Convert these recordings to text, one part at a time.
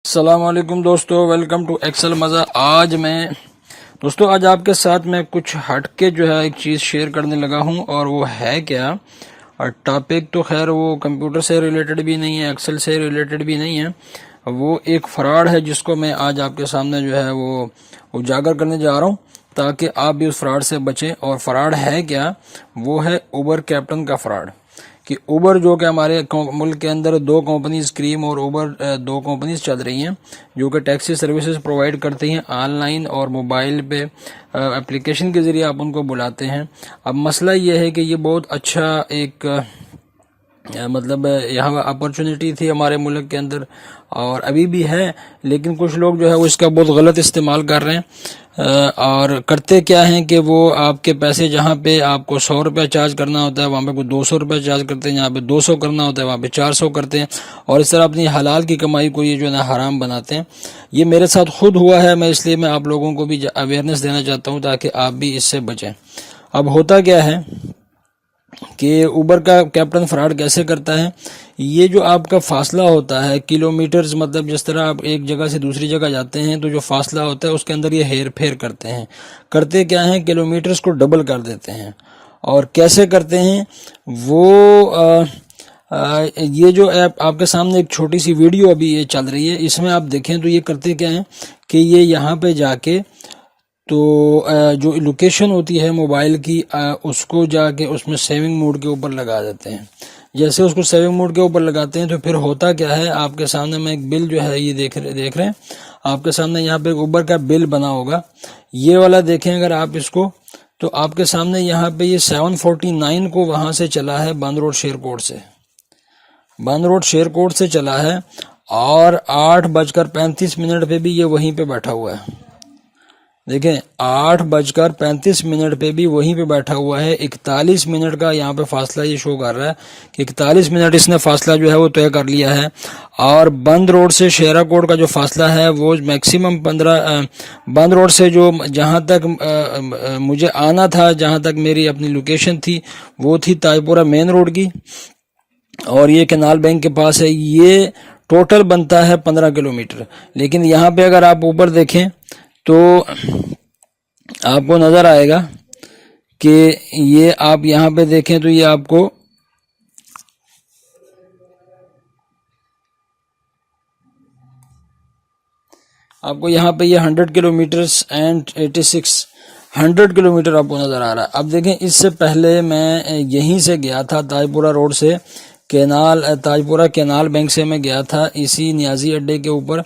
السلام علیکم دوستو، ویلکم ٹو ایکسل مزہ۔ آج آپ کے ساتھ میں کچھ ہٹ کے ایک چیز شیئر کرنے لگا ہوں، اور وہ ہے کیا، اور ٹاپک تو خیر وہ کمپیوٹر سے ریلیٹڈ بھی نہیں ہے، ایکسل سے ریلیٹڈ بھی نہیں ہے، وہ ایک فراڈ ہے جس کو میں آج آپ کے سامنے وہ اجاگر کرنے جا رہا ہوں تاکہ آپ بھی اس فراڈ سے بچیں۔ اور فراڈ ہے کیا، وہ ہے اوبر کیپٹن کا فراڈ، کہ اوبر جو کہ ہمارے ملک کے اندر دو کمپنیز، کریم اور اوبر، دو کمپنیز چل رہی ہیں جو کہ ٹیکسی سروسز پرووائڈ کرتی ہیں آن لائن اور موبائل پہ اپلیکیشن کے ذریعے آپ ان کو بلاتے ہیں۔ اب مسئلہ یہ ہے کہ یہ بہت اچھا ایک یہاں اپرچونٹی تھی ہمارے ملک کے اندر، اور ابھی بھی ہے، لیکن کچھ لوگ وہ اس کا بہت غلط استعمال کر رہے ہیں۔ اور کرتے کیا ہیں کہ وہ آپ کے پیسے، جہاں پہ آپ کو 100 روپے چارج کرنا ہوتا ہے وہاں پہ کوئی 200 روپے چارج کرتے ہیں، جہاں پہ 200 کرنا ہوتا ہے وہاں پہ 400 کرتے ہیں، اور اس طرح اپنی حلال کی کمائی کو یہ حرام بناتے ہیں۔ یہ میرے ساتھ خود ہوا ہے، اس لیے میں آپ لوگوں کو بھی اویئرنیس دینا چاہتا ہوں تاکہ آپ بھی اس سے بچیں۔ اب ہوتا کیا ہے کہ اوبر کا کیپٹن فراڈ کیسے کرتا ہے، یہ جو آپ کا فاصلہ ہوتا ہے کلومیٹرز، جس طرح آپ ایک جگہ سے دوسری جگہ جاتے ہیں تو جو فاصلہ ہوتا ہے اس کے اندر یہ ہیر پھیر کرتے ہیں۔ کرتے کیا ہیں، کلومیٹرز کو ڈبل کر دیتے ہیں۔ اور کیسے کرتے ہیں وہ یہ جو آپ کے سامنے ایک چھوٹی سی ویڈیو ابھی یہ چل رہی ہے، اس میں آپ دیکھیں تو یہ کرتے کیا ہیں کہ یہ یہاں پہ جا کے تو جو لوکیشن ہوتی ہے موبائل کی، اس کو جا کے اس میں سیونگ موڈ کے اوپر لگا دیتے ہیں۔ جیسے اس کو سیونگ موڈ کے اوپر لگاتے ہیں تو پھر ہوتا کیا ہے، آپ کے سامنے میں ایک بل یہ دیکھ رہے ہیں آپ کے سامنے، یہاں پہ اوبر کا بل بنا ہوگا، یہ والا دیکھیں اگر آپ اس کو، تو آپ کے سامنے یہاں پہ یہ 749 کو وہاں سے چلا ہے، بند روڈ شیر کوٹ سے چلا ہے، اور 8:35 پہ بھی یہ وہیں پہ بیٹھا ہوا ہے۔ دیکھیں 8:35 پہ بھی وہیں پہ بیٹھا ہوا ہے۔ 41 منٹ کا یہاں پہ فاصلہ یہ شو کر رہا ہے کہ 41 منٹ اس نے فاصلہ وہ طے کر لیا ہے۔ اور بند روڈ سے شیرا کوٹ کا جو فاصلہ ہے وہ میکسیمم 15، بند روڈ سے جو جہاں تک مجھے آنا تھا، جہاں تک میری اپنی لوکیشن تھی، وہ تھی تاج پورہ مین روڈ کی، اور یہ کینال بینک کے پاس ہے۔ یہ ٹوٹل بنتا ہے 15 کلومیٹر، لیکن یہاں پہ اگر آپ اوپر دیکھیں تو آپ کو نظر آئے گا کہ یہ آپ یہاں پہ دیکھیں تو یہ آپ کو یہاں پہ یہ 100 کلومیٹرز اینڈ 100 کلومیٹر آپ کو نظر آ رہا ہے۔ اب دیکھیں اس سے پہلے میں یہیں سے گیا تھا، تاج پورہ روڈ سے تاج پورہ کینال بینک سے میں گیا تھا اسی نیازی اڈے کے اوپر،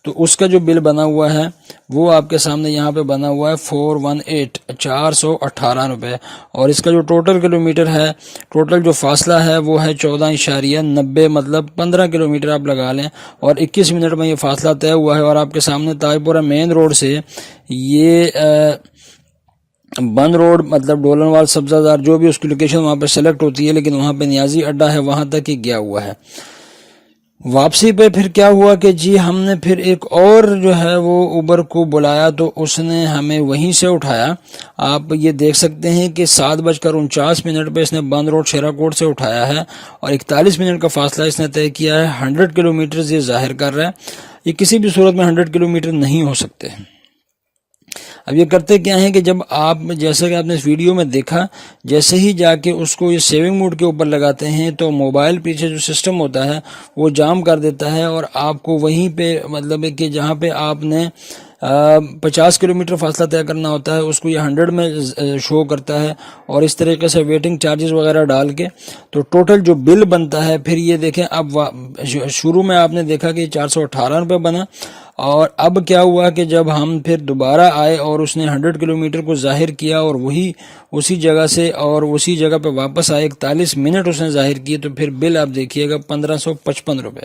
تو اس کا جو بل بنا ہوا ہے وہ آپ کے سامنے یہاں پہ بنا ہوا ہے 418 روپے، اور اس کا جو ٹوٹل کلومیٹر ہے، ٹوٹل جو فاصلہ ہے وہ ہے 14.90، 15 کلومیٹر آپ لگا لیں، اور 21 منٹ میں یہ فاصلہ طے ہوا ہے۔ اور آپ کے سامنے تاج پورہ مین روڈ سے یہ بند روڈ، ڈولن وال، سبزہ زار، جو بھی اس کی لوکیشن وہاں پہ سلیکٹ ہوتی ہے، لیکن وہاں پہ نیازی اڈا ہے، وہاں تک ہی گیا ہوا ہے۔ واپسی پہ پھر کیا ہوا کہ ہم نے پھر ایک اور وہ اوبر کو بلایا، تو اس نے ہمیں وہیں سے اٹھایا۔ آپ یہ دیکھ سکتے ہیں کہ 7:49 پہ اس نے بند روڈ شیرا کوٹ سے اٹھایا ہے، اور 41 منٹ کا فاصلہ اس نے طے کیا ہے۔ 100 کلومیٹر یہ ظاہر کر رہا ہے، یہ کسی بھی صورت میں 100 کلومیٹر نہیں ہو سکتے۔ اب یہ کرتے کیا ہیں کہ جب آپ، جیسے کہ آپ نے اس ویڈیو میں دیکھا، جیسے ہی جا کے اس کو یہ سیونگ موڈ کے اوپر لگاتے ہیں تو موبائل پیچھے جو سسٹم ہوتا ہے وہ جام کر دیتا ہے، اور آپ کو وہیں پہ کہ جہاں پہ آپ نے 50 کلومیٹر فاصلہ طے کرنا ہوتا ہے اس کو یہ 100 میں شو کرتا ہے، اور اس طریقے سے ویٹنگ چارجز وغیرہ ڈال کے تو ٹوٹل جو بل بنتا ہے، پھر یہ دیکھیں اب شروع میں آپ نے دیکھا کہ 418 روپے بنا، اور اب کیا ہوا کہ جب ہم پھر دوبارہ آئے اور اس نے 100 کلومیٹر کو ظاہر کیا، اور اسی جگہ سے اور اسی جگہ پہ واپس آئے، 41 منٹ اس نے ظاہر کیے، تو پھر بل آپ دیکھیے گا 1555 روپے،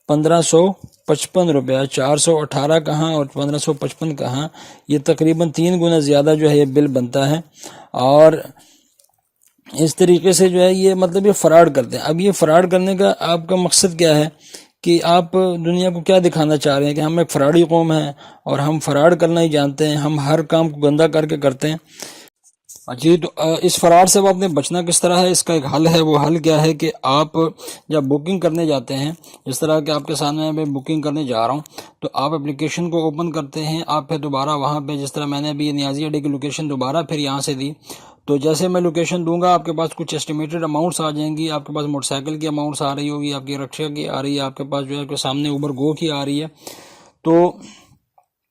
1555 روپے، 418 کہاں اور 1555 کہاں، یہ تقریباً 3 گنا زیادہ یہ بل بنتا ہے۔ اور اس طریقے سے یہ یہ فراڈ کرتے ہیں۔ اب یہ فراڈ کرنے کا آپ کا مقصد کیا ہے کہ آپ دنیا کو کیا دکھانا چاہ رہے ہیں کہ ہم ایک فراڈی قوم ہیں اور ہم فراڈ کرنا ہی جانتے ہیں، ہم ہر کام کو گندا کر کے کرتے ہیں۔ جی تو اس فراڈ سے وہ اپنے بچنا کس طرح ہے، اس کا ایک حل ہے۔ وہ حل کیا ہے کہ آپ جب بکنگ کرنے جاتے ہیں، جس طرح کہ آپ کے سامنے میں بکنگ کرنے جا رہا ہوں، تو آپ اپلیکیشن کو اوپن کرتے ہیں، آپ پھر دوبارہ وہاں پہ جس طرح میں نے ابھی نیازی اڈے کی لوکیشن دوبارہ پھر یہاں سے دی، تو جیسے میں لوکیشن دوں گا آپ کے پاس کچھ اسٹیمیٹڈ اماؤنٹس آ جائیں گی، آپ کے پاس موٹر سائیکل کی اماؤنٹس آ رہی ہوگی، آپ کی رکشا کی آ رہی ہے، آپ کے پاس جو ہے کہ سامنے اوبر گو کی آ رہی ہے، تو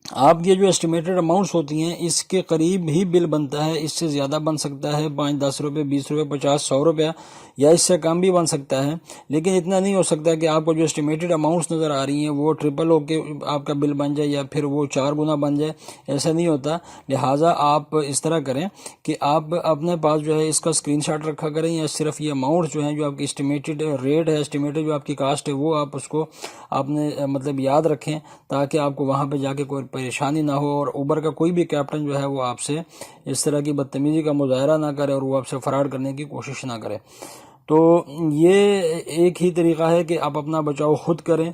آپ یہ جو اسٹیمیٹڈ اماؤنٹس ہوتی ہیں اس کے قریب ہی بل بنتا ہے، اس سے زیادہ بن سکتا ہے، 5-10 روپے، 20 روپے، 50، 100 روپیہ یا اس سے کم بھی بن سکتا ہے، لیکن اتنا نہیں ہو سکتا کہ آپ کو جو اسٹیمیٹڈ اماؤنٹس نظر آ رہی ہیں وہ ٹرپل ہو کے آپ کا بل بن جائے یا پھر وہ 4 گنا بن جائے، ایسا نہیں ہوتا۔ لہٰذا آپ اس طرح کریں کہ آپ اپنے پاس جو ہے اس کا اسکرین شاٹ رکھا کریں، یا صرف یہ اماؤنٹس جو ہیں جو آپ کی اسٹیمیٹڈ ریٹ ہے، اسٹیمیٹڈ جو آپ کی کاسٹ ہے، وہ آپ اس کو آپ نے مطلب یاد رکھیں، تاکہ آپ کو وہاں پہ جا کے کوئی پریشانی نہ ہو، اور اوبر کا کوئی بھی کیپٹن جو ہے وہ آپ سے اس طرح کی بدتمیزی کا مظاہرہ نہ کرے اور وہ آپ سے فراڈ کرنے کی کوشش نہ کرے۔ تو یہ ایک ہی طریقہ ہے کہ آپ اپنا بچاؤ خود کریں۔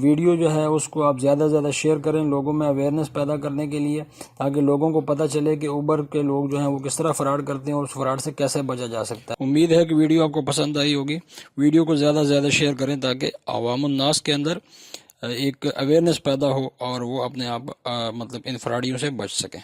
ویڈیو جو ہے اس کو آپ زیادہ سے زیادہ شیئر کریں لوگوں میں اویئرنیس پیدا کرنے کے لیے، تاکہ لوگوں کو پتہ چلے کہ اوبر کے لوگ جو ہیں وہ کس طرح فراڈ کرتے ہیں اور اس فراڈ سے کیسے بچا جا سکتا ہے۔ امید ہے کہ ویڈیو آپ کو پسند آئی ہوگی۔ ویڈیو کو زیادہ سے زیادہ شیئر کریں تاکہ عوام الناس کے اندر ایک اویئرنیس پیدا ہو اور وہ اپنے آپ مطلب ان فراڈیوں سے بچ سکیں۔